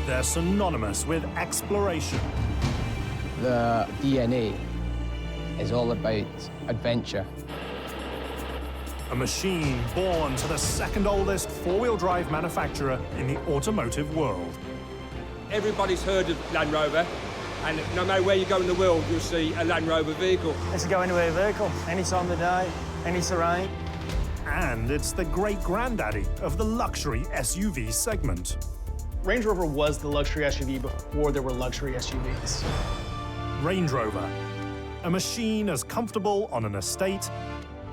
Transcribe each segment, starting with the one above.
They're synonymous with exploration. The DNA is all about adventure. A machine born to the second oldest four-wheel drive manufacturer in the automotive world. Everybody's heard of Land Rover, and no matter where you go in the world, you'll see a Land Rover vehicle. It's a go-anywhere vehicle, any time of the day, any terrain. And it's the great-granddaddy of the luxury SUV segment. Range Rover was the luxury SUV before there were luxury SUVs. Range Rover, a machine as comfortable on an estate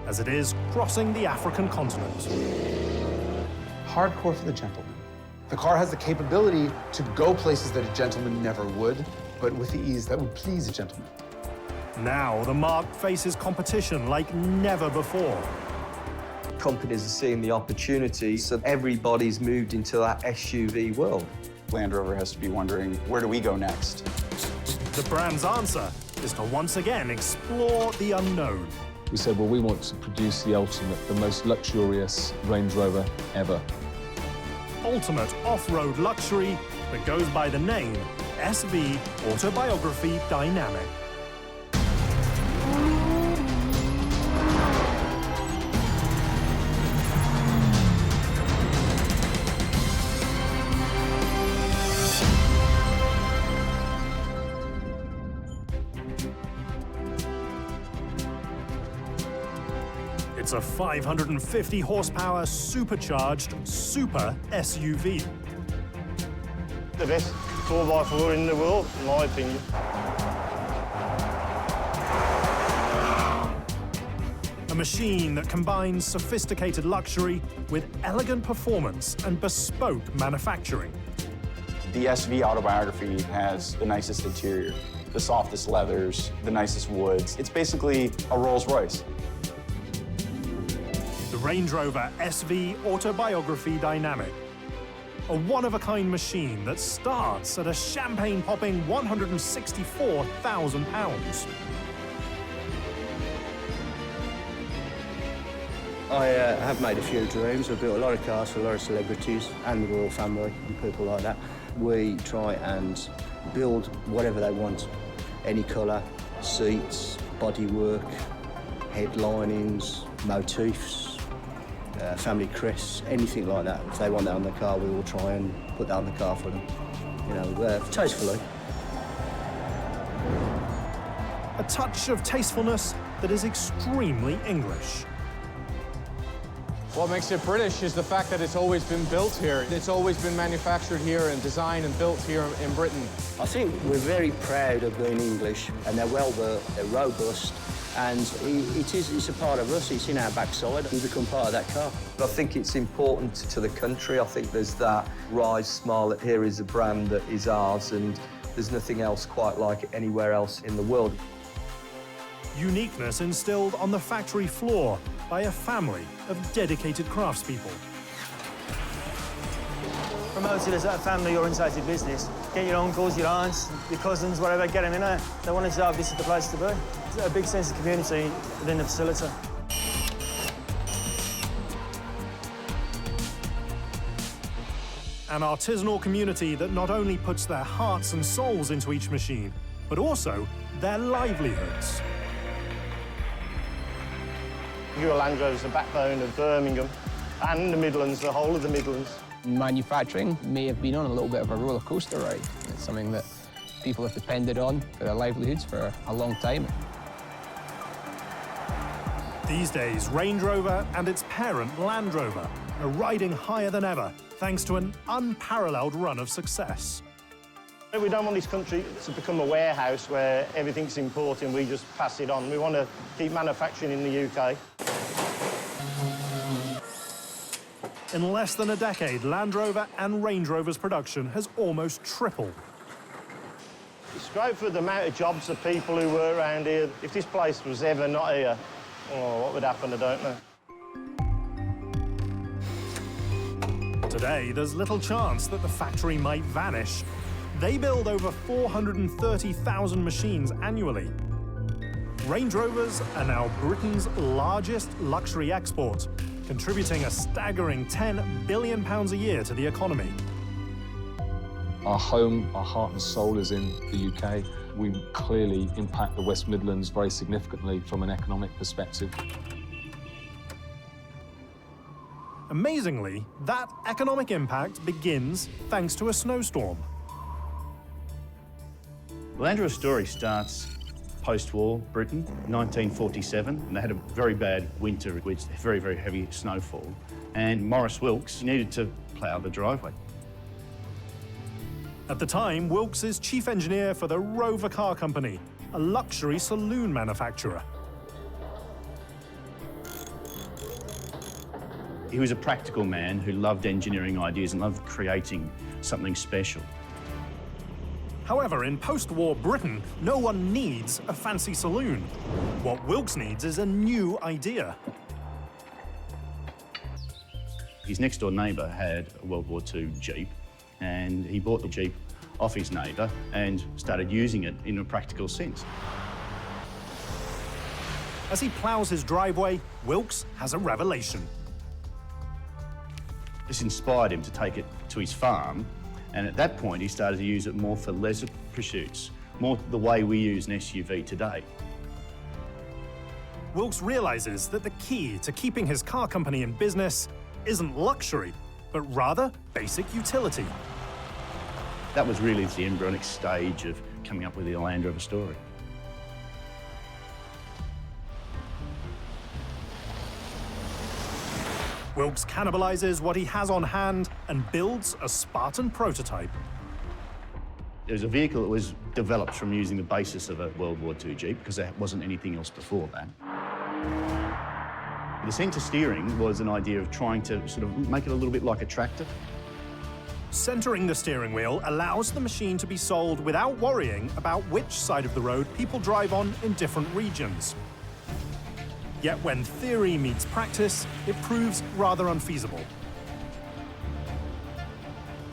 as it is crossing the African continent. Hardcore for the gentleman. The car has the capability to go places that a gentleman never would, but with the ease that would please a gentleman. Now the Mark faces competition like never before. Companies are seeing the opportunity, so everybody's moved into that SUV world. Land Rover has to be wondering, where do we go next? The brand's answer is to once again explore the unknown. We said, well, we want to produce the ultimate, the most luxurious Range Rover ever. Ultimate off-road luxury that goes by the name SV Autobiography Dynamic. It's a 550 horsepower supercharged super SUV. The best 4x4 in the world, in my opinion. A machine that combines sophisticated luxury with elegant performance and bespoke manufacturing. The SV Autobiography has the nicest interior, the softest leathers, the nicest woods. It's basically a Rolls Royce. The Range Rover SV Autobiography Dynamic. A one-of-a-kind machine that starts at a champagne-popping £164,000. I have made a few dreams. I've built a lot of cars for a lot of celebrities and the royal family and people like that. We try and build whatever they want. Any colour, seats, bodywork, headlinings, motifs, family crests, anything like that. If they want that on the car, we will try and put that on the car for them. You know, tastefully. A touch of tastefulness that is extremely English. What makes it British is the fact that it's always been built here. It's always been manufactured here and designed and built here in Britain. I think we're very proud of being English, and they're well built, they're robust, and it's a part of us. It's in our backside. We become part of that car. I think it's important to the country. I think there's that rise smile that here is a brand that is ours, and there's nothing else quite like it anywhere else in the world. Uniqueness instilled on the factory floor by a family of dedicated craftspeople. Promote it as a family-orientated business. Get your uncles, your aunts, your cousins, whatever, get them in there. They want to say, oh, this is the place to be. There's a big sense of community within the facility. An artisanal community that not only puts their hearts and souls into each machine, but also their livelihoods. Your Land Rover is the backbone of Birmingham and the Midlands, the whole of the Midlands. Manufacturing may have been on a little bit of a roller coaster ride. It's something that people have depended on for their livelihoods for a long time. These days, Range Rover and its parent Land Rover are riding higher than ever, thanks to an unparalleled run of success. We don't want this country to become a warehouse where everything's imported and we just pass it on. We want to keep manufacturing in the UK. In less than a decade, Land Rover and Range Rover's production has almost tripled. It's great for the amount of jobs of people who were around here. If this place was ever not here, oh, what would happen, I don't know. Today, there's little chance that the factory might vanish. They build over 430,000 machines annually. Range Rovers are now Britain's largest luxury export, contributing a staggering £10 billion a year to the economy. Our home, our heart and soul is in the UK. We clearly impact the West Midlands very significantly from an economic perspective. Amazingly, that economic impact begins thanks to a snowstorm. The Land Rover story starts post-war Britain, 1947, and they had a very bad winter with very, very heavy snowfall. And Maurice Wilks needed to plough the driveway. At the time, Wilks is chief engineer for the Rover Car Company, a luxury saloon manufacturer. He was a practical man who loved engineering ideas and loved creating something special. However, in post-war Britain, no one needs a fancy saloon. What Wilks needs is a new idea. His next-door neighbour had a World War II Jeep, and he bought the Jeep off his neighbour and started using it in a practical sense. As he ploughs his driveway, Wilks has a revelation. This inspired him to take it to his farm, and at that point he started to use it more for leisure pursuits, more the way we use an SUV today. Wilks realizes that the key to keeping his car company in business isn't luxury, but rather basic utility. That was really the embryonic stage of coming up with the Land Rover story. Wilks cannibalizes what he has on hand and builds a Spartan prototype. It was a vehicle that was developed from using the basis of a World War II Jeep, because there wasn't anything else before that. The centre steering was an idea of trying to sort of make it a little bit like a tractor. Centering the steering wheel allows the machine to be sold without worrying about which side of the road people drive on in different regions. Yet when theory meets practice, it proves rather unfeasible.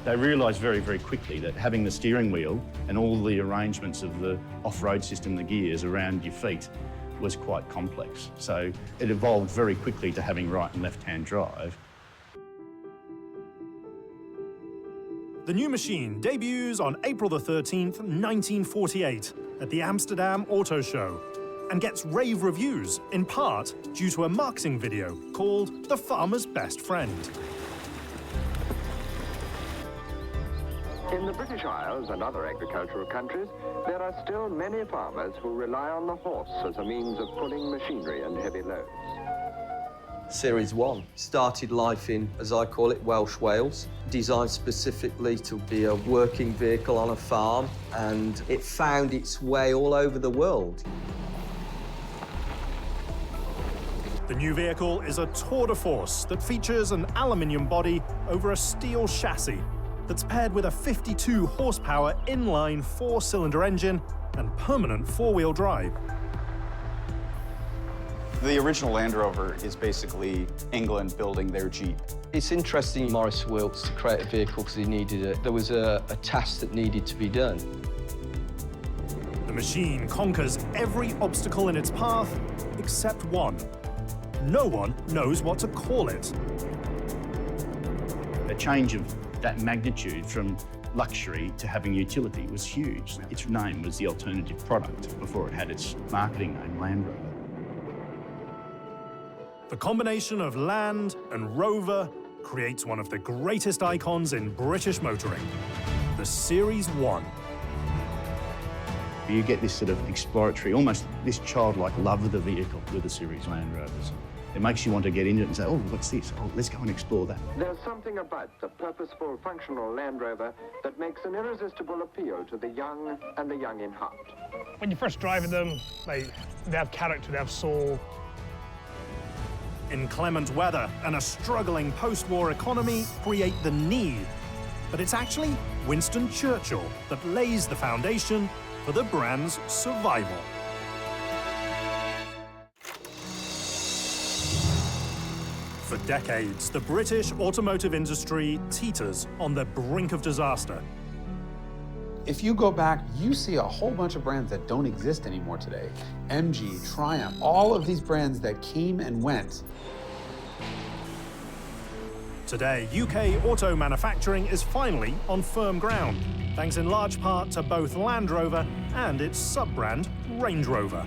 They realised very, very quickly that having the steering wheel and all the arrangements of the off-road system, the gears around your feet, was quite complex. So it evolved very quickly to having right and left-hand drive. The new machine debuts on April the 13th, 1948, at the Amsterdam Auto Show, and gets rave reviews, in part due to a marketing video called The Farmer's Best Friend. In the British Isles and other agricultural countries, there are still many farmers who rely on the horse as a means of pulling machinery and heavy loads. Series 1 started life in, as I call it, Welsh Wales, designed specifically to be a working vehicle on a farm, and it found its way all over the world. The new vehicle is a tour de force that features an aluminium body over a steel chassis that's paired with a 52 horsepower inline 4-cylinder engine and permanent 4-wheel drive. The original Land Rover is basically England building their Jeep. It's interesting, Maurice Wilks, to create a vehicle because he needed it. There was a task that needed to be done. The machine conquers every obstacle in its path except one. No one knows what to call it. A change of that magnitude from luxury to having utility was huge. Its name was the alternative product before it had its marketing name, Land Rover. The combination of Land and Rover creates one of the greatest icons in British motoring, the Series 1. You get this sort of exploratory, almost this childlike love of the vehicle with the Series Land Rovers. It makes you want to get into it and say, oh, what's this? Oh, let's go and explore that. There's something about the purposeful, functional Land Rover that makes an irresistible appeal to the young and the young in heart. When you're first driving them, they have character, they have soul. Inclement weather and a struggling post-war economy create the need. But it's actually Winston Churchill that lays the foundation for the brand's survival. For decades, the British automotive industry teeters on the brink of disaster. If you go back, you see a whole bunch of brands that don't exist anymore today. MG, Triumph, all of these brands that came and went. Today, UK auto manufacturing is finally on firm ground. thanks in large part to both Land Rover and its sub-brand, Range Rover.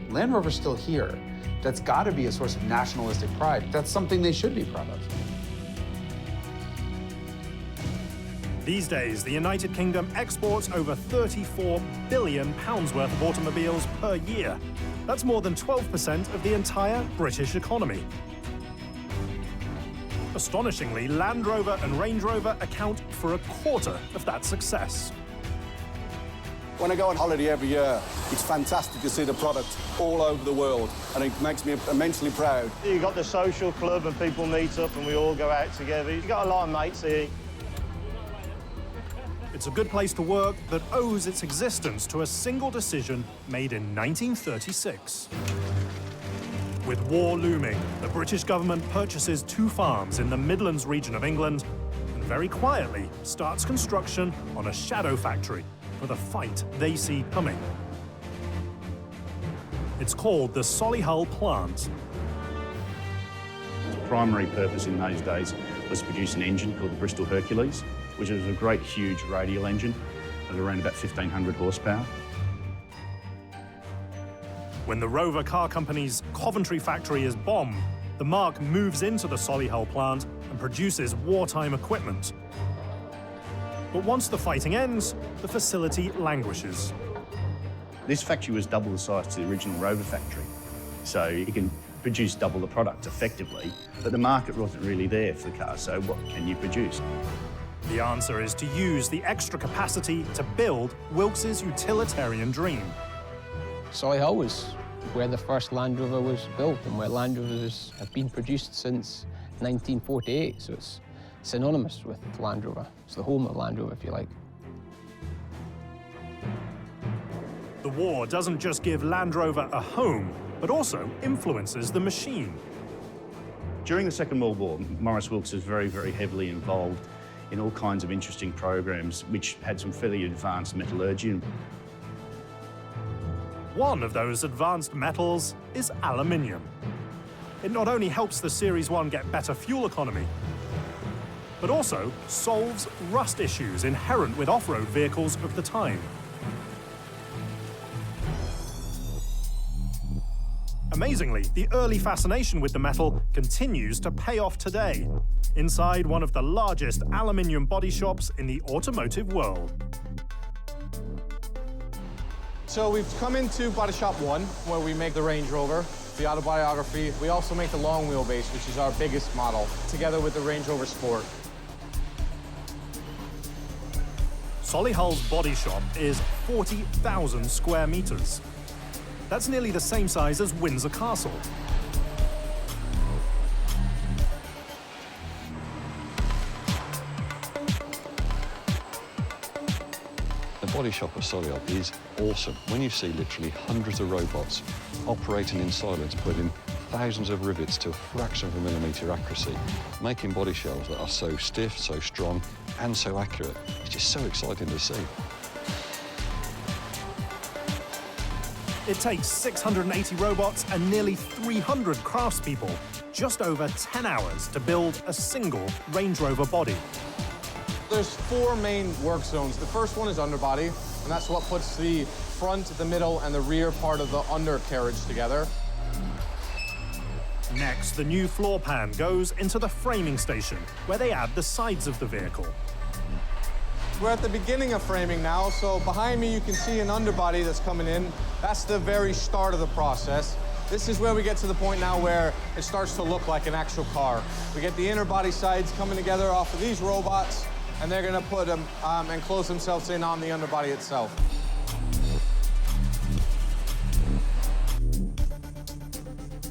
Land Rover's still here. That's got to be a source of nationalistic pride. That's something they should be proud of. These days, the United Kingdom exports over £34 billion worth of automobiles per year. That's more than 12% of the entire British economy. Astonishingly, Land Rover and Range Rover account for a quarter of that success. When I go on holiday every year, it's fantastic to see the product all over the world, and it makes me immensely proud. You've got the social club and people meet up and we all go out together. You've got a lot of mates here. It's a good place to work that owes its existence to a single decision made in 1936. With war looming, the British government purchases 2 farms in the Midlands region of England and very quietly starts construction on a shadow factory for the fight they see coming. It's called the Solihull plant. The primary purpose in those days was to produce an engine called the Bristol Hercules, which was a great, huge radial engine of around about 1,500 horsepower. When the Rover Car Company's Coventry factory is bombed, the Mark moves into the Solihull plant and produces wartime equipment. But once the fighting ends, the facility languishes. This factory was double the size to the original Rover factory, so it can produce double the product effectively, but the market wasn't really there for the car, so what can you produce? The answer is to use the extra capacity to build Wilkes's utilitarian dream. Solihull was where the first Land Rover was built and where Land Rovers have been produced since 1948, so it's synonymous with Land Rover. It's the home of Land Rover, if you like. The war doesn't just give Land Rover a home, but also influences the machine. During the Second World War, Maurice Wilkes was very, very heavily involved in all kinds of interesting programs which had some fairly advanced metallurgy. One of those advanced metals is aluminium. It not only helps the Series 1 get better fuel economy, but also solves rust issues inherent with off-road vehicles of the time. Amazingly, the early fascination with the metal continues to pay off today, inside one of the largest aluminium body shops in the automotive world. So we've come into Body Shop 1, where we make the Range Rover, the Autobiography. We also make the long wheelbase, which is our biggest model, together with the Range Rover Sport. Solihull's body shop is 40,000 square meters. That's nearly the same size as Windsor Castle. The body shop at Solihull is awesome. When you see literally hundreds of robots operating in silence, putting thousands of rivets to a fraction of a millimetre accuracy, making body shells that are so stiff, so strong, and so accurate, it's just so exciting to see. It takes 680 robots and nearly 300 craftspeople, just over 10 hours to build a single Range Rover body. There's 4 main work zones. The first one is underbody, and that's what puts the front, the middle, and the rear part of the undercarriage together. Next, the new floor pan goes into the framing station, where they add the sides of the vehicle. We're at the beginning of framing now, so behind me you can see an underbody that's coming in. That's the very start of the process. This is where we get to the point now where it starts to look like an actual car. We get the inner body sides coming together off of these robots, and they're gonna put them and close themselves in on the underbody itself.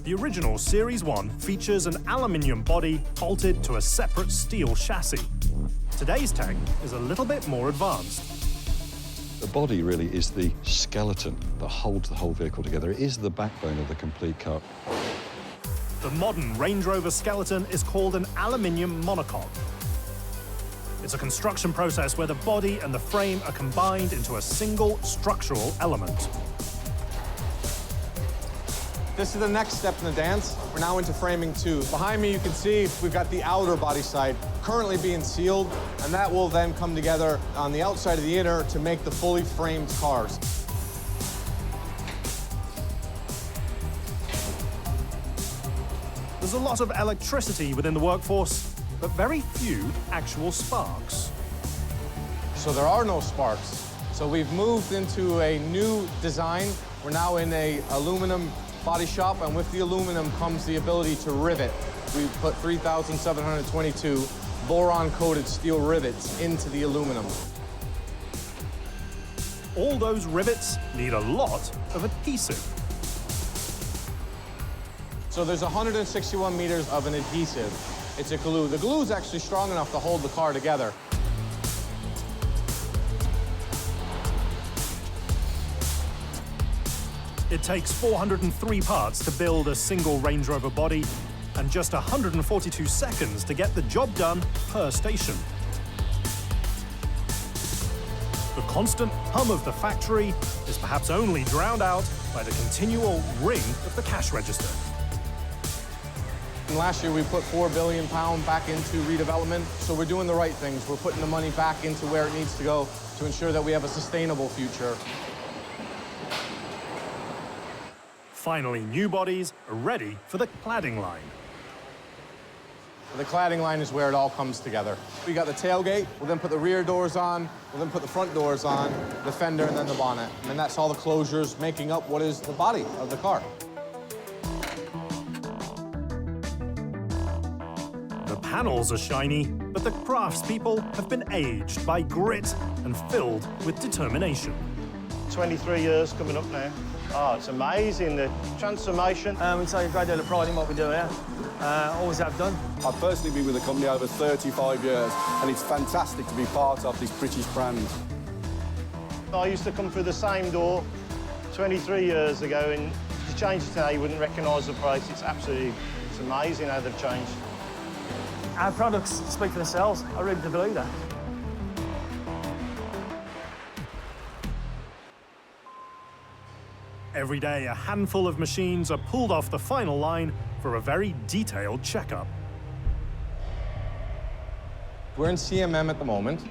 The original Series 1 features an aluminium body bolted to a separate steel chassis. Today's tech is a little bit more advanced. The body really is the skeleton that holds the whole vehicle together. It is the backbone of the complete car. The modern Range Rover skeleton is called an aluminium monocoque. It's a construction process where the body and the frame are combined into a single structural element. This is the next step in the dance. We're now into framing 2. Behind me, you can see we've got the outer body side currently being sealed, and that will then come together on the outside of the inner to make the fully framed cars. There's a lot of electricity within the workforce, but very few actual sparks. So there are no sparks. So we've moved into a new design. We're now in a aluminum body shop, and with the aluminum comes the ability to rivet. We've put 3,722 boron-coated steel rivets into the aluminum. All those rivets need a lot of adhesive. So there's 161 meters of an adhesive. It's a glue. The glue is actually strong enough to hold the car together. It takes 403 parts to build a single Range Rover body and just 142 seconds to get the job done per station. The constant hum of the factory is perhaps only drowned out by the continual ring of the cash register. And last year we put £4 billion back into redevelopment, so we're doing the right things. We're putting the money back into where it needs to go to ensure that we have a sustainable future. Finally, new bodies are ready for the cladding line. The cladding line is where it all comes together. We got the tailgate, we'll then put the rear doors on, we'll then put the front doors on, the fender, and then the bonnet. And that's all the closures making up what is the body of the car. The panels are shiny, but the craftspeople have been aged by grit and filled with determination. 23 years coming up now. Oh, it's amazing, the transformation. We take a great deal of pride in what we do here. Always have done. I've personally been with the company over 35 years, and it's fantastic to be part of this British brand. I used to come through the same door 23 years ago, and if you change it today, you wouldn't recognise the place. It's amazing how they've changed. Our products speak for themselves. I really do believe that. Every day, a handful of machines are pulled off the final line for a very detailed checkup. We're in CMM at the moment.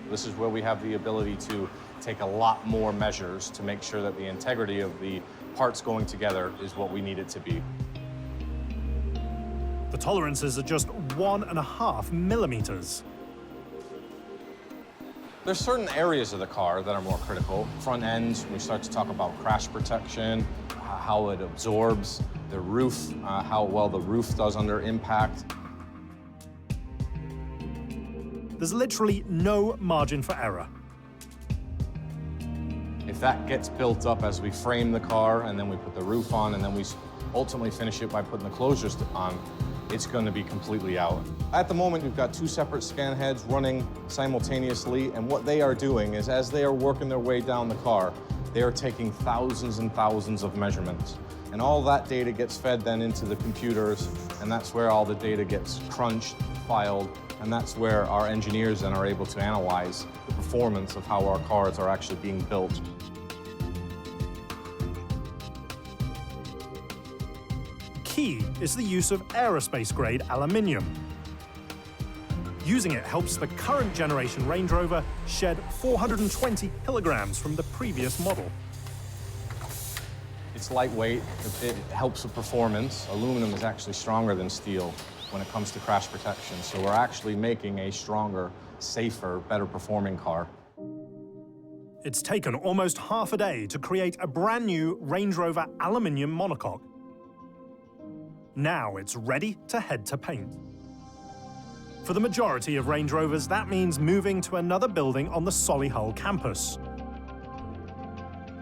This is where we have the ability to take a lot more measures to make sure that the integrity of the parts going together is what we need it to be. The tolerances are just 1.5 millimeters. There's certain areas of the car that are more critical. Front end, we start to talk about crash protection, how it absorbs, the roof, how well the roof does under impact. There's literally no margin for error. If that gets built up as we frame the car and then we put the roof on and then we ultimately finish it by putting the closures on, it's going to be completely out. At the moment, we've got 2 separate scan heads running simultaneously, and what they are doing is as they are working their way down the car, they are taking thousands and thousands of measurements. And all that data gets fed then into the computers, and that's where all the data gets crunched, filed, and that's where our engineers then are able to analyze the performance of how our cars are actually being built. Key is the use of aerospace-grade aluminium. Using it helps the current generation Range Rover shed 420 kilograms from the previous model. It's lightweight, it helps with performance. Aluminum is actually stronger than steel when it comes to crash protection, so we're actually making a stronger, safer, better performing car. It's taken almost half a day to create a brand new Range Rover aluminium monocoque. Now it's ready to head to paint. For the majority of Range Rovers, that means moving to another building on the Solihull campus.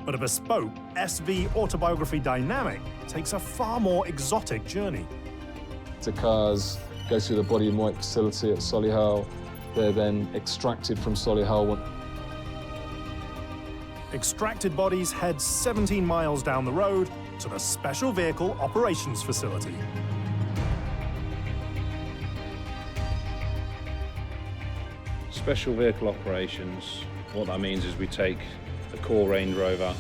But a bespoke SV Autobiography Dynamic takes a far more exotic journey. The cars go through the body and white facility at Solihull. They're then extracted from Solihull. Extracted bodies head 17 miles down the road to the Special Vehicle Operations Facility. Special Vehicle Operations, what that means is we take the core Range Rover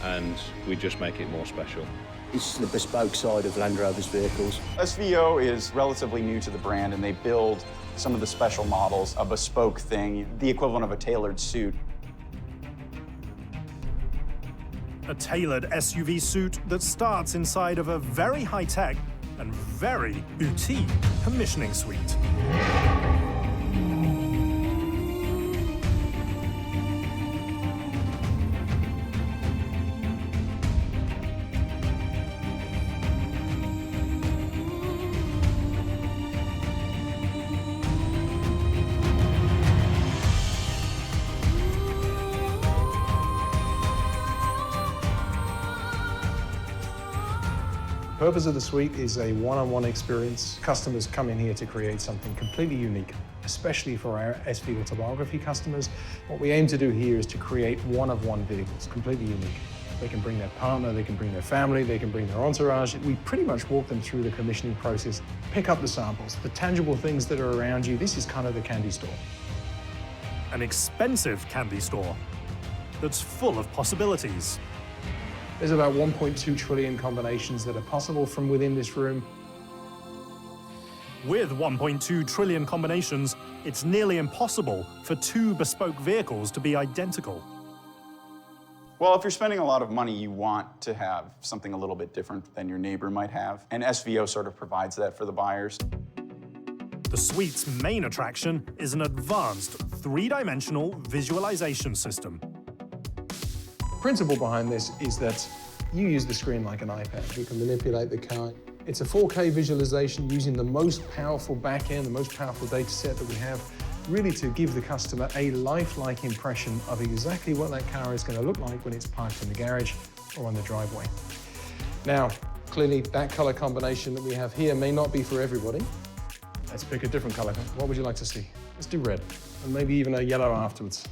and we just make it more special. It's the bespoke side of Land Rover's vehicles. SVO is relatively new to the brand, and they build some of the special models, a bespoke thing, the equivalent of a tailored suit. A tailored SUV suit that starts inside of a very high-tech and very boutique commissioning suite. The purpose of the suite is a one-on-one experience. Customers come in here to create something completely unique, especially for our SV Autobiography customers. What we aim to do here is to create one-of-one vehicles, completely unique. They can bring their partner, they can bring their family, they can bring their entourage. We pretty much walk them through the commissioning process, pick up the samples, the tangible things that are around you. This is kind of the candy store. An expensive candy store that's full of possibilities. There's about 1.2 trillion combinations that are possible from within this room. With 1.2 trillion combinations, it's nearly impossible for two bespoke vehicles to be identical. Well, if you're spending a lot of money, you want to have something a little bit different than your neighbor might have, and SVO sort of provides that for the buyers. The suite's main attraction is an advanced three-dimensional visualization system. The principle behind this is that you use the screen like an iPad. You can manipulate the car. It's a 4K visualization using the most powerful back-end, the most powerful data set that we have, really to give the customer a lifelike impression of exactly what that car is going to look like when it's parked in the garage or on the driveway. Now, clearly that color combination that we have here may not be for everybody. Let's pick a different color. What would you like to see? Let's do red, and maybe even a yellow afterwards.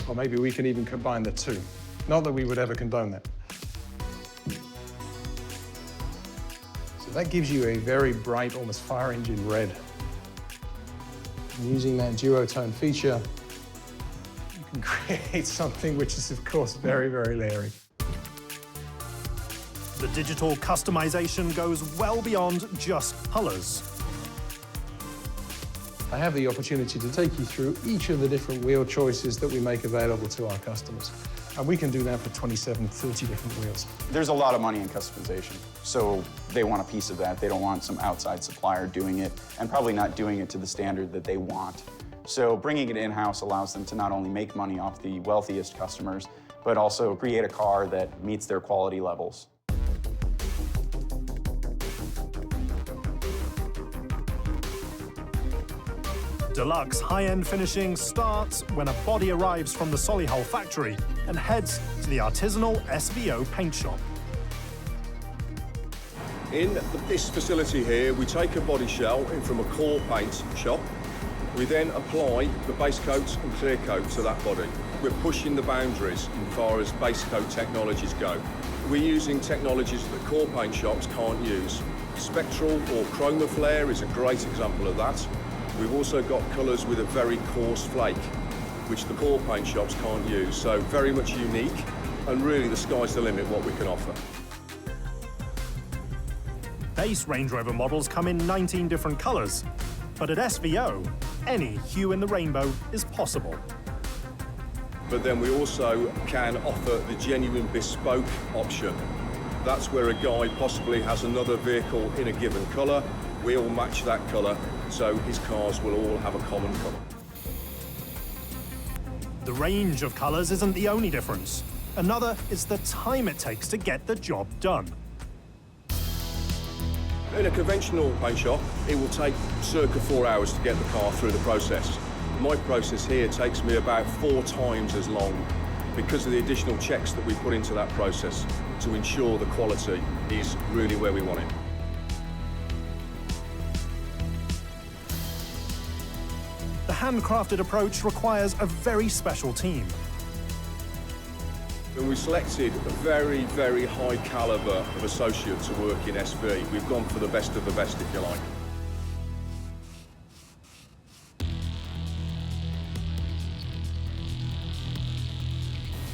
Or maybe we can even combine the two. Not that we would ever condone that. So that gives you a very bright, almost fire engine red. And using that duotone feature, you can create something which is, of course, very, very leery. The digital customization goes well beyond just colors. I have the opportunity to take you through each of the different wheel choices that we make available to our customers. And we can do that for 27, 30 different wheels. There's a lot of money in customization, so they want a piece of that. They don't want some outside supplier doing it, and probably not doing it to the standard that they want. So bringing it in-house allows them to not only make money off the wealthiest customers, but also create a car that meets their quality levels. Deluxe high-end finishing starts when a body arrives from the Solihull factory and heads to the artisanal SVO paint shop. In this facility here, we take a body shell in from a core paint shop. We then apply the base coat and clear coat to that body. We're pushing the boundaries as far as base coat technologies go. We're using technologies that core paint shops can't use. Spectral or chroma flare is a great example of that. We've also got colours with a very coarse flake, which the core paint shops can't use, so very much unique, and really the sky's the limit what we can offer. Base Range Rover models come in 19 different colours, but at SVO, any hue in the rainbow is possible. But then we also can offer the genuine bespoke option. That's where a guy possibly has another vehicle in a given colour. We all match that colour, so his cars will all have a common colour. The range of colours isn't the only difference. Another is the time it takes to get the job done. In a conventional paint shop, it will take circa 4 hours to get the car through the process. My process here takes me about 4 times as long because of the additional checks that we put into that process to ensure the quality is really where we want it. The handcrafted approach requires a very special team. And we selected a very, very high calibre of associate to work in SV. We've gone for the best of the best, if you like.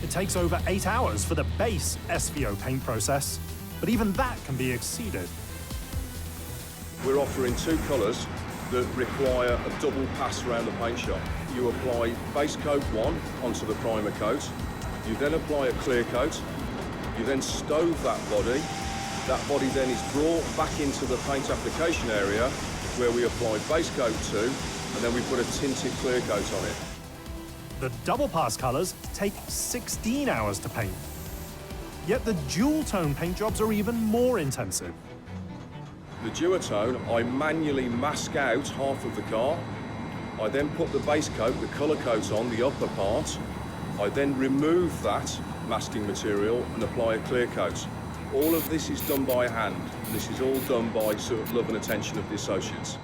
It takes over 8 hours for the base SVO paint process, but even that can be exceeded. We're offering two colours that require a double pass around the paint shop. You apply base coat 1 onto the primer coat, you then apply a clear coat, you then stove that body. That body then is brought back into the paint application area where we apply base coat 2, and then we put a tinted clear coat on it. The double pass colours take 16 hours to paint. Yet the dual tone paint jobs are even more intensive. The duotone, I manually mask out half of the car. I then put the base coat, the colour coat on the upper part. I then remove that masking material and apply a clear coat. All of this is done by hand. This is all done by sort of love and attention of the associates.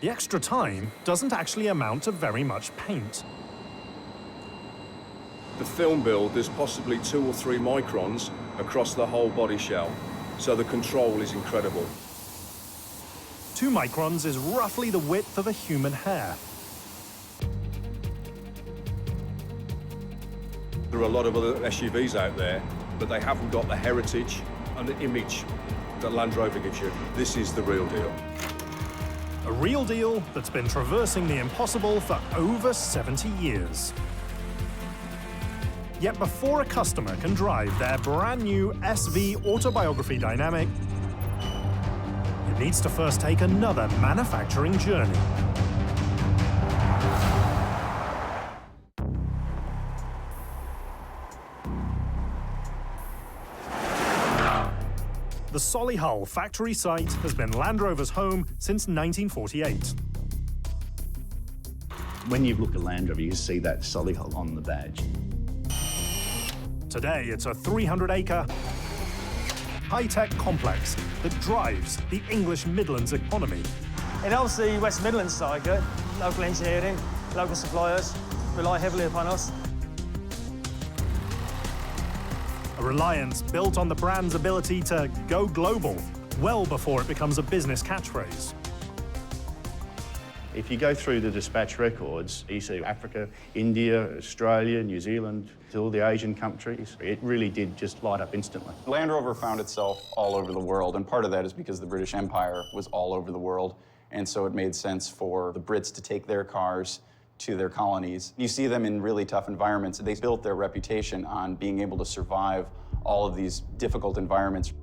The extra time doesn't actually amount to very much paint. The film build, there's possibly 2 or 3 microns across the whole body shell, so the control is incredible. 2 microns is roughly the width of a human hair. There are a lot of other SUVs out there, but they haven't got the heritage and the image that Land Rover gives you. This is the real deal. A real deal that's been traversing the impossible for over 70 years. Yet before a customer can drive their brand new SV Autobiography Dynamic, it needs to first take another manufacturing journey. The Solihull factory site has been Land Rover's home since 1948. When you look at Land Rover, you see that Solihull on the badge. Today, it's a 300-acre, high-tech complex that drives the English Midlands economy. It helps the West Midlands side good. Local engineering, local suppliers rely heavily upon us. A reliance built on the brand's ability to go global, well before it becomes a business catchphrase. If you go through the dispatch records, you see Africa, India, Australia, New Zealand, all the Asian countries. It really did just light up instantly. Land Rover found itself all over the world, and part of that is because the British Empire was all over the world, and so it made sense for the Brits to take their cars to their colonies. You see them in really tough environments. They built their reputation on being able to survive all of these difficult environments.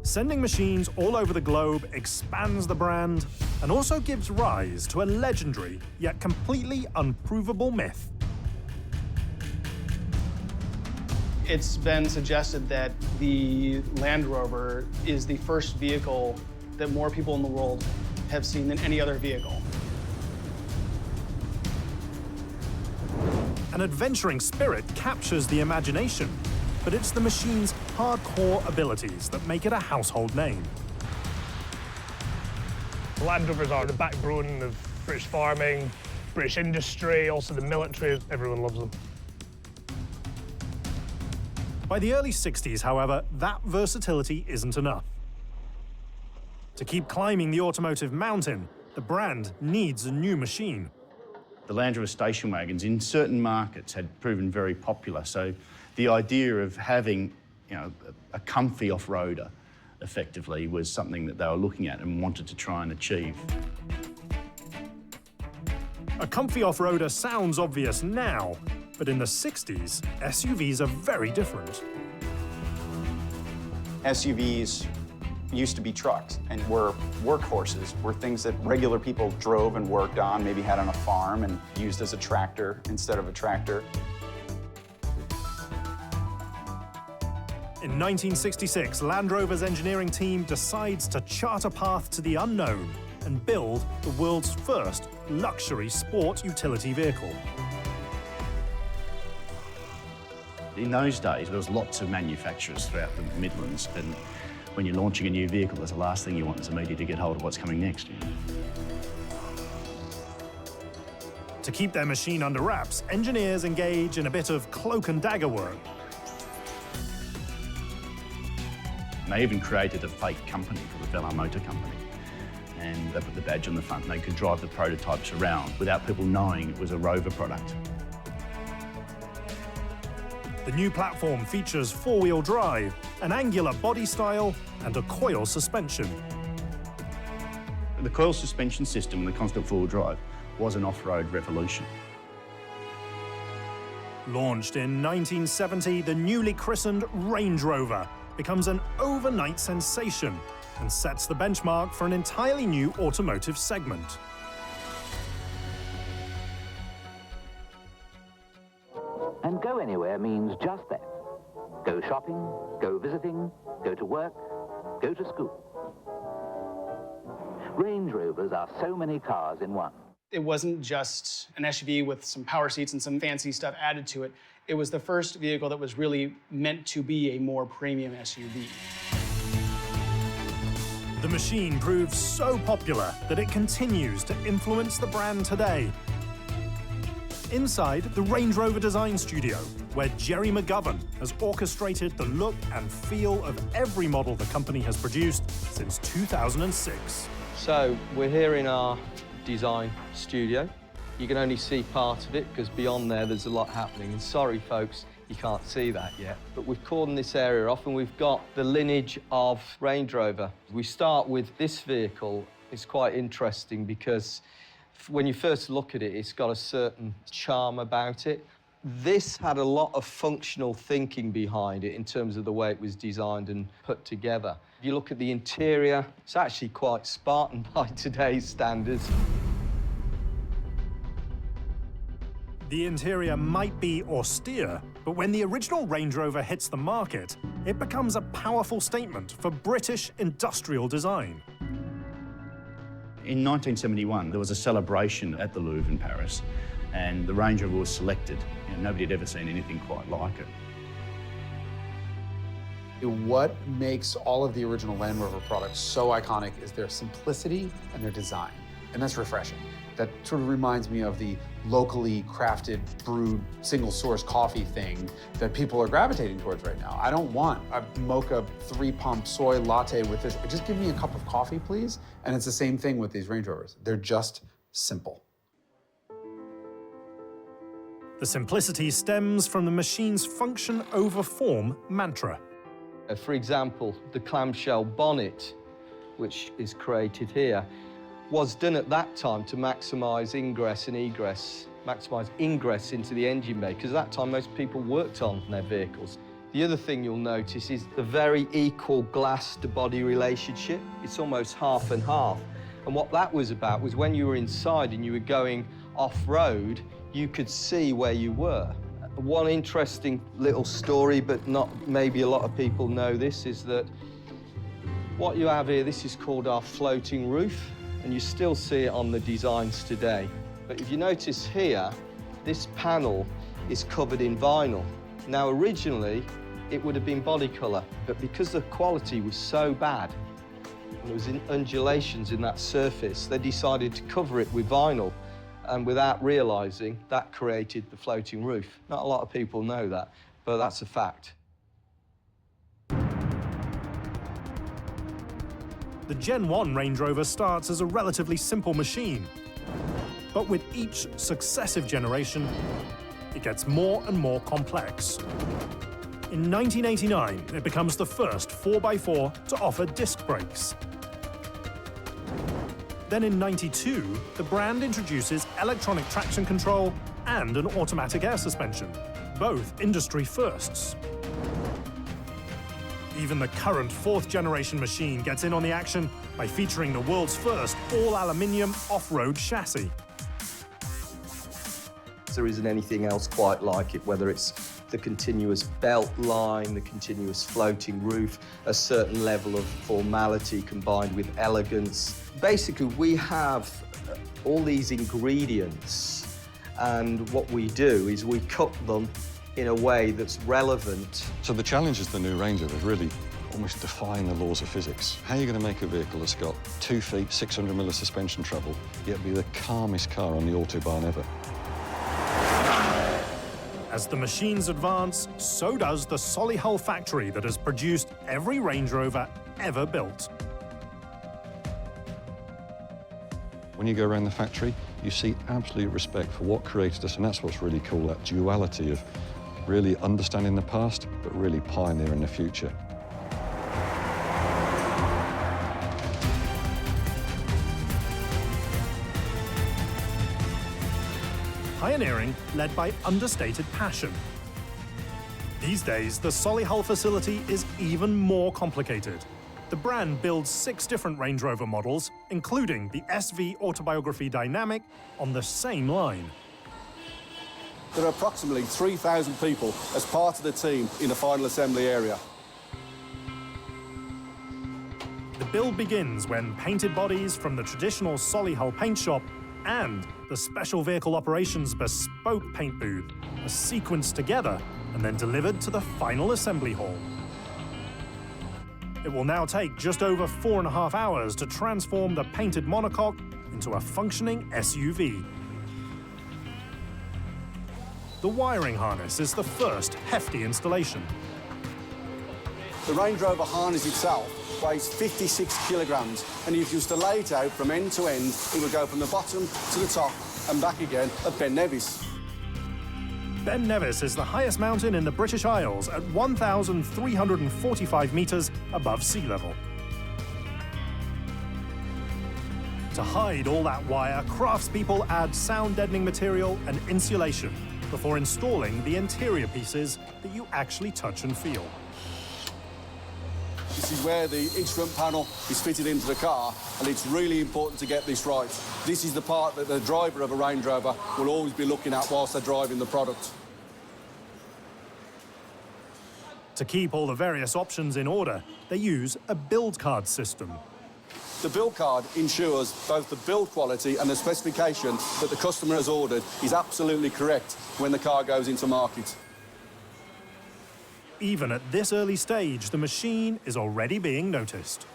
Sending machines all over the globe expands the brand and also gives rise to a legendary yet completely unprovable myth. It's been suggested that the Land Rover is the first vehicle that more people in the world have seen than any other vehicle. An adventuring spirit captures the imagination, but it's the machine's hardcore abilities that make it a household name. Land Rovers are the backbone of British farming, British industry, also the military. Everyone loves them. By the early 60s, however, that versatility isn't enough. To keep climbing the automotive mountain, the brand needs a new machine. The Land Rover station wagons in certain markets had proven very popular, so the idea of having, a comfy off-roader effectively was something that they were looking at and wanted to try and achieve. A comfy off-roader sounds obvious now, but in the 60s, SUVs are very different. SUVs used to be trucks and were workhorses, were things that regular people drove and worked on, maybe had on a farm and used as a tractor instead of a tractor. In 1966, Land Rover's engineering team decides to chart a path to the unknown and build the world's first luxury sport utility vehicle. In those days, there was lots of manufacturers throughout the Midlands, and when you're launching a new vehicle, that's the last thing you want is immediately to get hold of what's coming next. To keep their machine under wraps, engineers engage in a bit of cloak and dagger work. And they even created a fake company called the Bella Motor Company. And they put the badge on the front and they could drive the prototypes around without people knowing it was a Rover product. The new platform features four-wheel drive, an angular body style, and a coil suspension. The coil suspension system and the constant four-wheel drive was an off-road revolution. Launched in 1970, the newly christened Range Rover becomes an overnight sensation and sets the benchmark for an entirely new automotive segment. And go anywhere means just that. Go shopping, go visiting, go to work, go to school. Range Rovers are so many cars in one. It wasn't just an SUV with some power seats and some fancy stuff added to it. It was the first vehicle that was really meant to be a more premium SUV. The machine proves so popular that it continues to influence the brand today. Inside the Range Rover Design Studio, where Jerry McGovern has orchestrated the look and feel of every model the company has produced since 2006. So we're here in our design studio. You can only see part of it because beyond there's a lot happening. And sorry, folks, you can't see that yet. But we've cordoned this area off and we've got the lineage of Range Rover. We start with this vehicle. It's quite interesting because when you first look at it, it's got a certain charm about it. This had a lot of functional thinking behind it in terms of the way it was designed and put together. If you look at the interior, it's actually quite Spartan by today's standards. The interior might be austere, but when the original Range Rover hits the market, it becomes a powerful statement for British industrial design. In 1971, there was a celebration at the Louvre in Paris, and the Range Rover was selected. Nobody had ever seen anything quite like it. What makes all of the original Land Rover products so iconic is their simplicity and their design, and that's refreshing. That sort of reminds me of the locally crafted, brewed, single-source coffee thing that people are gravitating towards right now. I don't want a mocha 3-pump soy latte with this. Just give me a cup of coffee, please. And it's the same thing with these Range Rovers. They're just simple. The simplicity stems from the machine's function over form mantra. For example, the clamshell bonnet, which is created here, was done at that time to maximise ingress and egress, maximise ingress into the engine bay, because at that time most people worked on their vehicles. The other thing you'll notice is the very equal glass-to-body relationship. It's almost half and half. And what that was about was when you were inside and you were going off-road, you could see where you were. One interesting little story, but not maybe a lot of people know this, is that what you have here, this is called our floating roof, and you still see it on the designs today. But if you notice here, this panel is covered in vinyl. Now, originally, it would have been body colour, but because the quality was so bad, and there was undulations in that surface, they decided to cover it with vinyl. And without realising, that created the floating roof. Not a lot of people know that, but that's a fact. The Gen 1 Range Rover starts as a relatively simple machine. But with each successive generation, it gets more and more complex. In 1989, it becomes the first 4x4 to offer disc brakes. Then in '92, the brand introduces electronic traction control and an automatic air suspension, both industry firsts. Even the current 4th generation machine gets in on the action by featuring the world's first all-aluminium off-road chassis. There isn't anything else quite like it, whether it's the continuous belt line, the continuous floating roof, a certain level of formality combined with elegance. Basically, we have all these ingredients, and what we do is we cook them in a way that's relevant. So the challenge is the new Range Rover is really almost defying the laws of physics. How are you going to make a vehicle that's got 2 feet, 600 mil of suspension travel, yet be the calmest car on the Autobahn ever? As the machines advance, so does the Solihull factory that has produced every Range Rover ever built. When you go around the factory, you see absolute respect for what created us, and that's what's really cool, that duality of really understanding the past, but really pioneering the future. Pioneering led by understated passion. These days, the Solihull facility is even more complicated. The brand builds 6 different Range Rover models, including the SV Autobiography Dynamic, on the same line. There are approximately 3,000 people as part of the team in the final assembly area. The build begins when painted bodies from the traditional Solihull paint shop and the Special Vehicle Operations Bespoke paint booth are sequenced together and then delivered to the final assembly hall. It will now take just over 4.5 hours to transform the painted monocoque into a functioning SUV. The wiring harness is the first hefty installation. The Range Rover harness itself weighs 56 kilograms, and if you was to lay it out from end to end, it would go from the bottom to the top and back again at Ben Nevis. Ben Nevis is the highest mountain in the British Isles at 1,345 metres above sea level. To hide all that wire, craftspeople add sound-deadening material and insulation before installing the interior pieces that you actually touch and feel. This is where the instrument panel is fitted into the car, and it's really important to get this right. This is the part that the driver of a Range Rover will always be looking at whilst they're driving the product. To keep all the various options in order, they use a build card system. The build card ensures both the build quality and the specification that the customer has ordered is absolutely correct when the car goes into market. Even at this early stage, the machine is already being noticed.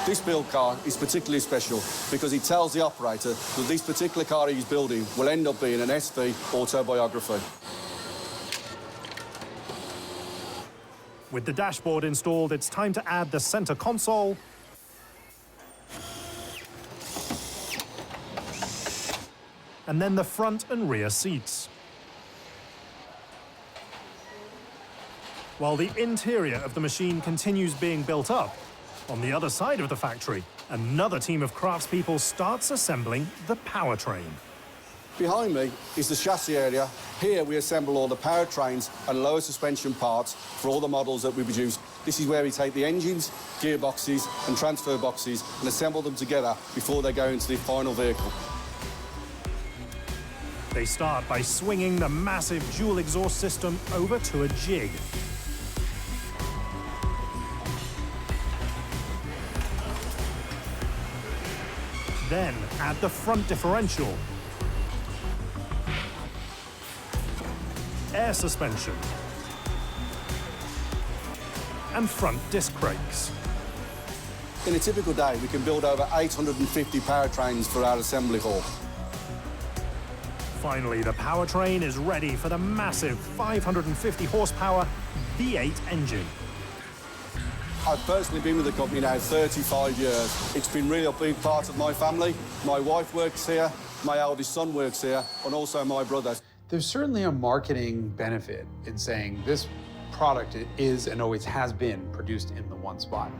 This build card is particularly special because it tells the operator that this particular car he's building will end up being an SV Autobiography. With the dashboard installed, it's time to add the center console and then the front and rear seats. While the interior of the machine continues being built up, on the other side of the factory, another team of craftspeople starts assembling the powertrain. Behind me is the chassis area. Here we assemble all the powertrains and lower suspension parts for all the models that we produce. This is where we take the engines, gearboxes and transfer boxes and assemble them together before they go into the final vehicle. They start by swinging the massive dual exhaust system over to a jig. Then add the front differential, air suspension, and front disc brakes. In a typical day, we can build over 850 powertrains for our assembly hall. Finally, the powertrain is ready for the massive 550 horsepower V8 engine. I've personally been with the company now 35 years. It's been really a big part of my family. My wife works here, my eldest son works here, and also my brother. There's certainly a marketing benefit in saying this product is and always has been produced in the one spot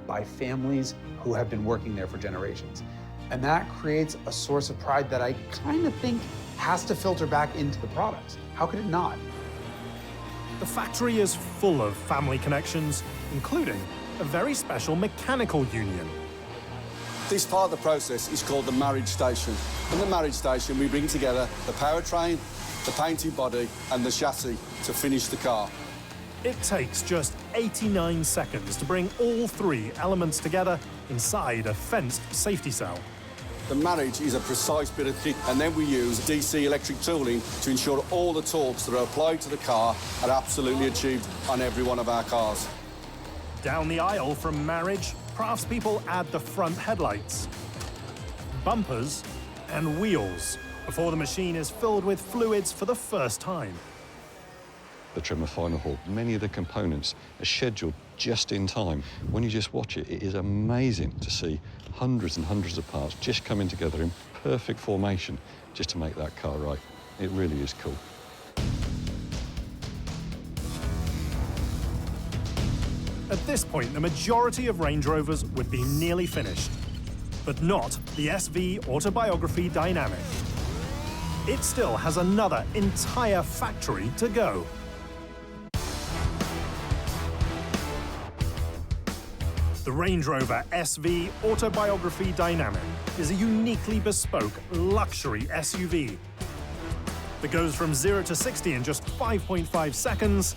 by families who have been working there for generations. And that creates a source of pride that I kind of think has to filter back into the products. How could it not? The factory is full of family connections, including a very special mechanical union. This part of the process is called the marriage station. In the marriage station, we bring together the powertrain, the painted body, and the chassis to finish the car. It takes just 89 seconds to bring all 3 elements together inside a fenced safety cell. The marriage is a precise bit of kit, and then we use DC electric tooling to ensure all the torques that are applied to the car are absolutely achieved on every one of our cars. Down the aisle from marriage, craftspeople add the front headlights, bumpers, and wheels before the machine is filled with fluids for the first time. The trimmer final hall, many of the components are scheduled just in time. When you just watch it, it is amazing to see hundreds and hundreds of parts just coming together in perfect formation just to make that car right. It really is cool. At this point, the majority of Range Rovers would be nearly finished, but not the SV Autobiography Dynamic. It still has another entire factory to go. The Range Rover SV Autobiography Dynamic is a uniquely bespoke luxury SUV that goes from 0 to 60 in just 5.5 seconds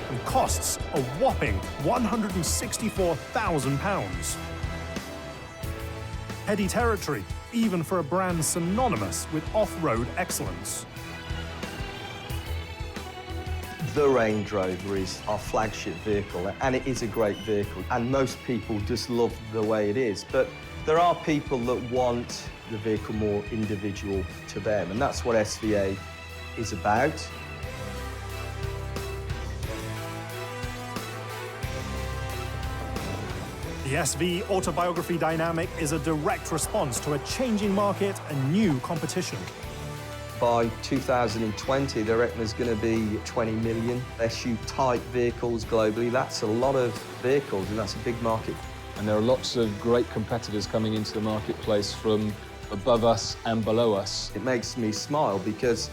and costs a whopping £164,000. Heady territory, even for a brand synonymous with off-road excellence. The Range Rover is our flagship vehicle, and it is a great vehicle, and most people just love the way it is. But there are people that want the vehicle more individual to them, and that's what SVA is about. The SV Autobiography Dynamic is a direct response to a changing market and new competition. By 2020, they reckon there's going to be 20 million SU-type vehicles globally. That's a lot of vehicles, and that's a big market. And there are lots of great competitors coming into the marketplace from above us and below us. It makes me smile because,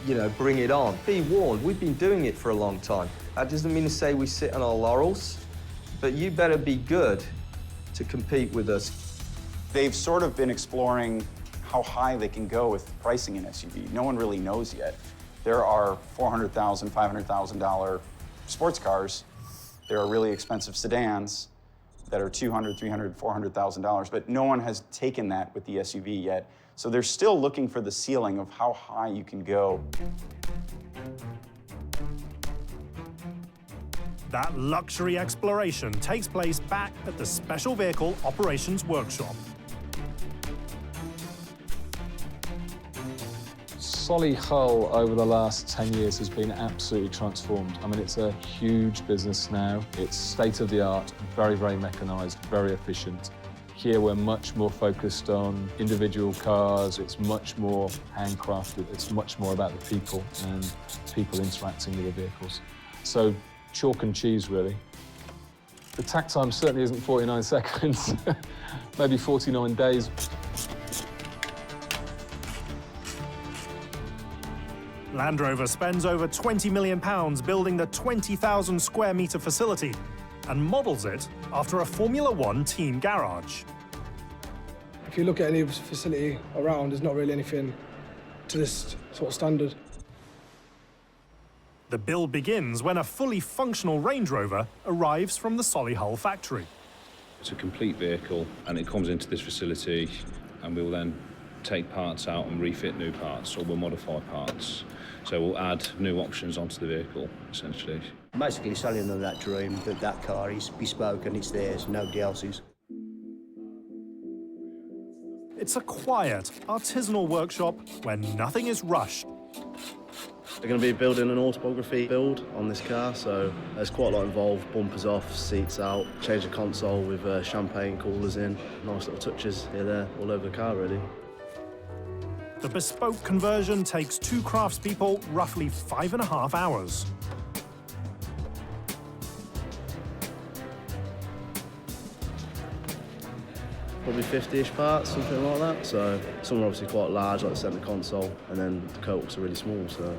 you know, bring it on. Be warned, we've been doing it for a long time. That doesn't mean to say we sit on our laurels, but you better be good to compete with us. They've sort of been exploring how high they can go with pricing an SUV. No one really knows yet. There are $400,000, $500,000 sports cars. There are really expensive sedans that are $200,000, $300,000, $400,000, but no one has taken that with the SUV yet. So they're still looking for the ceiling of how high you can go. That luxury exploration takes place back at the Special Vehicle Operations Workshop. Solihull over the last 10 years has been absolutely transformed. I mean, it's a huge business now. It's state-of-the-art, very, very mechanized, very efficient. Here we're much more focused on individual cars. It's much more handcrafted. It's much more about the people and people interacting with the vehicles. So chalk and cheese, really. The takt time certainly isn't 49 seconds, maybe 49 days. Land Rover spends over £20 million building the 20,000 square metre facility and models it after a Formula One team garage. If you look at any facility around, there's not really anything to this sort of standard. The build begins when a fully functional Range Rover arrives from the Solihull factory. It's a complete vehicle, and it comes into this facility, and we'll then take parts out and refit new parts, or we'll modify parts. So we'll add new options onto the vehicle, essentially. Basically selling them that dream that that car is bespoke and it's theirs, nobody else's. It's a quiet, artisanal workshop where nothing is rushed. They're going to be building an autobiography build on this car, so there's quite a lot involved. Bumpers off, seats out, change the console with champagne coolers in. Nice little touches here, there, all over the car, really. The bespoke conversion takes two craftspeople roughly 5.5 hours. Probably 50-ish parts, something like that. So some are obviously quite large, like the centre console, and then the coaches are really small, so.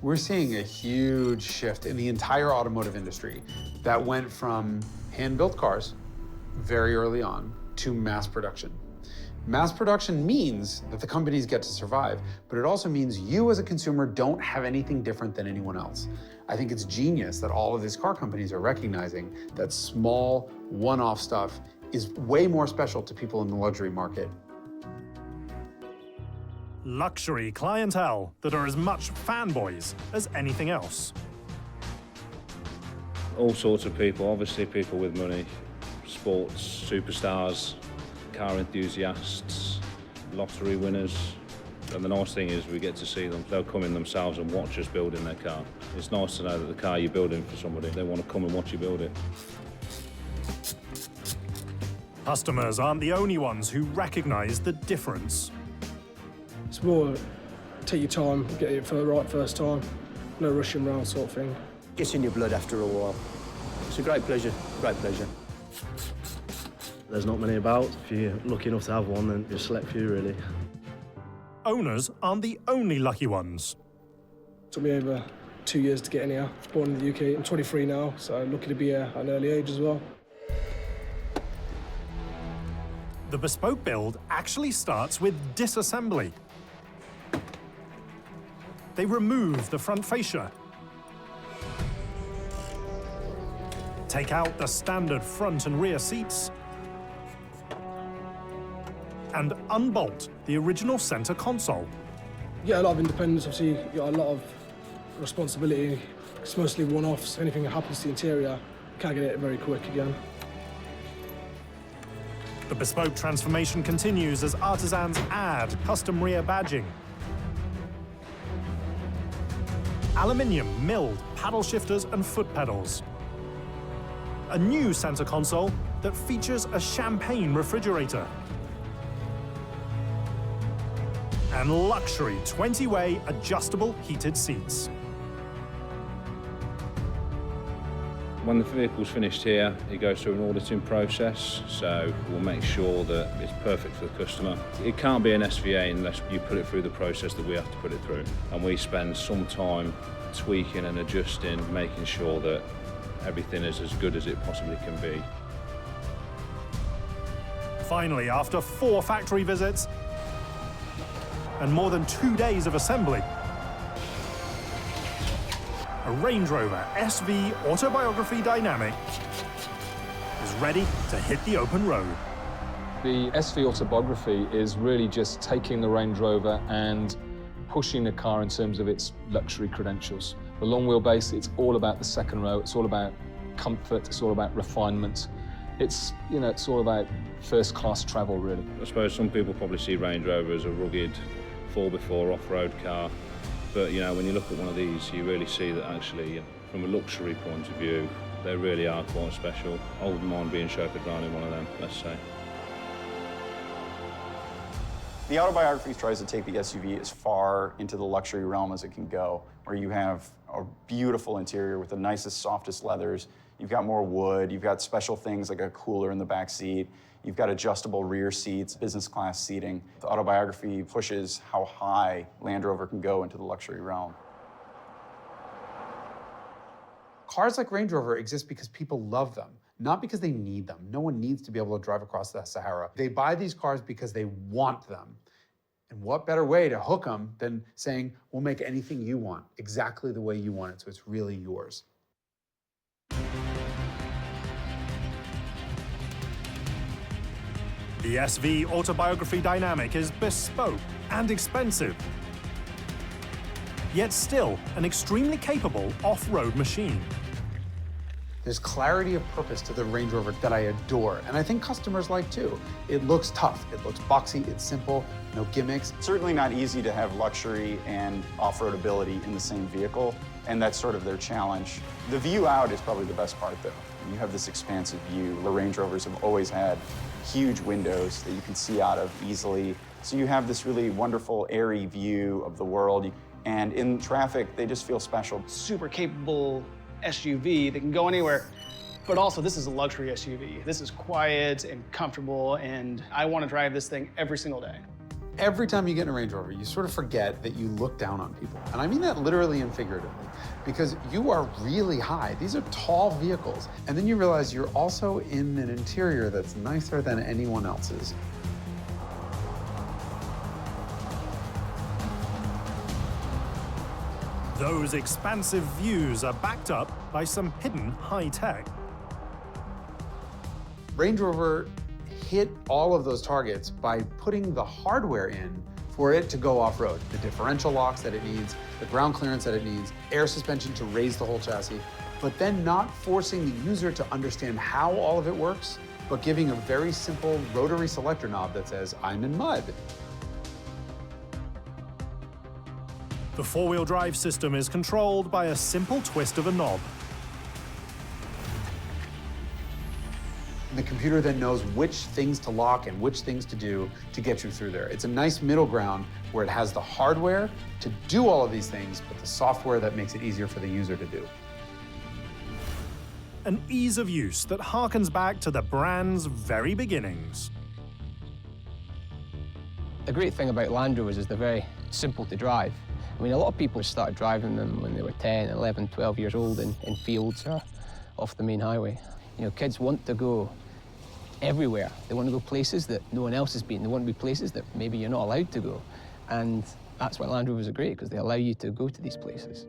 We're seeing a huge shift in the entire automotive industry that went from hand-built cars very early on to mass production. Mass production means that the companies get to survive, but it also means you as a consumer don't have anything different than anyone else. I think it's genius that all of these car companies are recognizing that small, one-off stuff is way more special to people in the luxury market. Luxury clientele that are as much fanboys as anything else. All sorts of people, obviously people with money, sports, superstars, car enthusiasts, lottery winners. And the nice thing is we get to see them. They'll come in themselves and watch us building their car. It's nice to know that the car you're building for somebody, they want to come and watch you build it. Customers aren't the only ones who recognize the difference. It's more take your time, get it for the right first time, no rushing around sort of thing. Gets in your blood after a while. It's a great pleasure, great pleasure. There's not many about. If you're lucky enough to have one, then you're a select few, really. Owners aren't the only lucky ones. Took me over 2 years to get in here. I was born in the UK. I'm 23 now, so lucky to be here at an early age as well. The bespoke build actually starts with disassembly. They remove the front fascia, take out the standard front and rear seats, and unbolt the original center console. You get a lot of independence, obviously, you got a lot of responsibility. It's mostly one-offs. Anything that happens to the interior, you can't get it very quick again. The bespoke transformation continues as artisans add custom rear badging, aluminium milled paddle shifters and foot pedals, a new center console that features a champagne refrigerator, and luxury 20-way adjustable heated seats. When the vehicle's finished here, it goes through an auditing process, so we'll make sure that it's perfect for the customer. It can't be an SVA unless you put it through the process that we have to put it through. And we spend some time tweaking and adjusting, making sure that everything is as good as it possibly can be. Finally, after 4 factory visits and more than 2 days of assembly, a Range Rover SV Autobiography Dynamic is ready to hit the open road. The SV Autobiography is really just taking the Range Rover and pushing the car in terms of its luxury credentials. The long wheelbase, it's all about the second row, it's all about comfort, it's all about refinement. It's, you know, it's all about first-class travel, really. I suppose some people probably see Range Rover as a rugged 4x4 off-road car. But, you know, when you look at one of these, you really see that actually, from a luxury point of view, they really are quite special. I wouldn't mind being chauffeured around in one of them, let's say. The Autobiography tries to take the SUV as far into the luxury realm as it can go, where you have a beautiful interior with the nicest, softest leathers. You've got more wood, you've got special things like a cooler in the back seat. You've got adjustable rear seats, business class seating. The Autobiography pushes how high Land Rover can go into the luxury realm. Cars like Range Rover exist because people love them, not because they need them. No one needs to be able to drive across the Sahara. They buy these cars because they want them. And what better way to hook them than saying, we'll make anything you want, exactly the way you want it, so it's really yours. The SV Autobiography Dynamic is bespoke and expensive, yet still an extremely capable off-road machine. There's clarity of purpose to the Range Rover that I adore, and I think customers like too. It looks tough, it looks boxy, it's simple, no gimmicks. It's certainly not easy to have luxury and off-road ability in the same vehicle, and that's sort of their challenge. The view out is probably the best part, though. You have this expansive view. The Range Rovers have always had huge windows that you can see out of easily. So you have this really wonderful, airy view of the world. And in traffic, they just feel special. Super capable SUV that can go anywhere. But also, this is a luxury SUV. This is quiet and comfortable, and I want to drive this thing every single day. Every time you get in a Range Rover, you sort of forget that you look down on people. And I mean that literally and figuratively, because you are really high. These are tall vehicles. And then you realize you're also in an interior that's nicer than anyone else's. Those expansive views are backed up by some hidden high tech. Range Rover hit all of those targets by putting the hardware in for it to go off-road. The differential locks that it needs, the ground clearance that it needs, air suspension to raise the whole chassis, but then not forcing the user to understand how all of it works, but giving a very simple rotary selector knob that says, I'm in mud. The four-wheel drive system is controlled by a simple twist of a knob. The computer then knows which things to lock and which things to do to get you through there. It's a nice middle ground where it has the hardware to do all of these things, but the software that makes it easier for the user to do. An ease of use that harkens back to the brand's very beginnings. The great thing about Land Rovers is they're very simple to drive. I mean, a lot of people started driving them when they were 10, 11, 12 years old in fields or off the main highway. You know, kids want to go everywhere. They want to go places that no one else has been. They want to be places that maybe you're not allowed to go. And that's why Land Rovers are great, because they allow you to go to these places.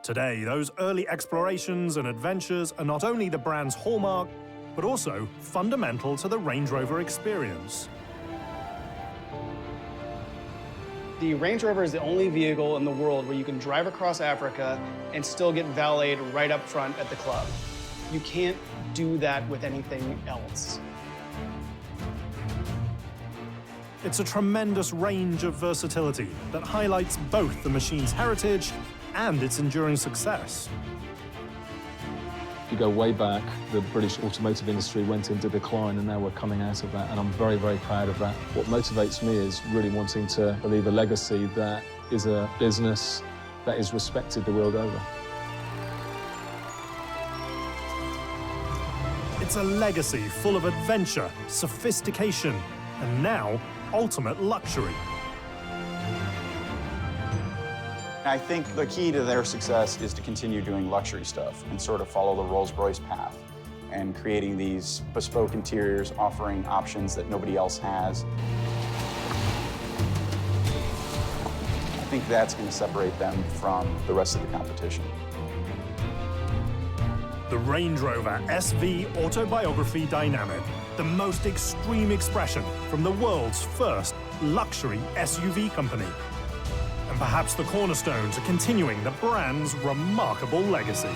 Today, those early explorations and adventures are not only the brand's hallmark, but also fundamental to the Range Rover experience. The Range Rover is the only vehicle in the world where you can drive across Africa and still get valeted right up front at the club. You can't do that with anything else. It's a tremendous range of versatility that highlights both the machine's heritage and its enduring success. If you go way back, the British automotive industry went into decline, and now we're coming out of that, and I'm very, very proud of that. What motivates me is really wanting to leave a legacy that is a business that is respected the world over. It's a legacy full of adventure, sophistication, and now ultimate luxury. I think the key to their success is to continue doing luxury stuff and sort of follow the Rolls-Royce path and creating these bespoke interiors, offering options that nobody else has. I think that's going to separate them from the rest of the competition. The Range Rover SV Autobiography Dynamic, the most extreme expression from the world's first luxury SUV company. And perhaps the cornerstone to continuing the brand's remarkable legacy.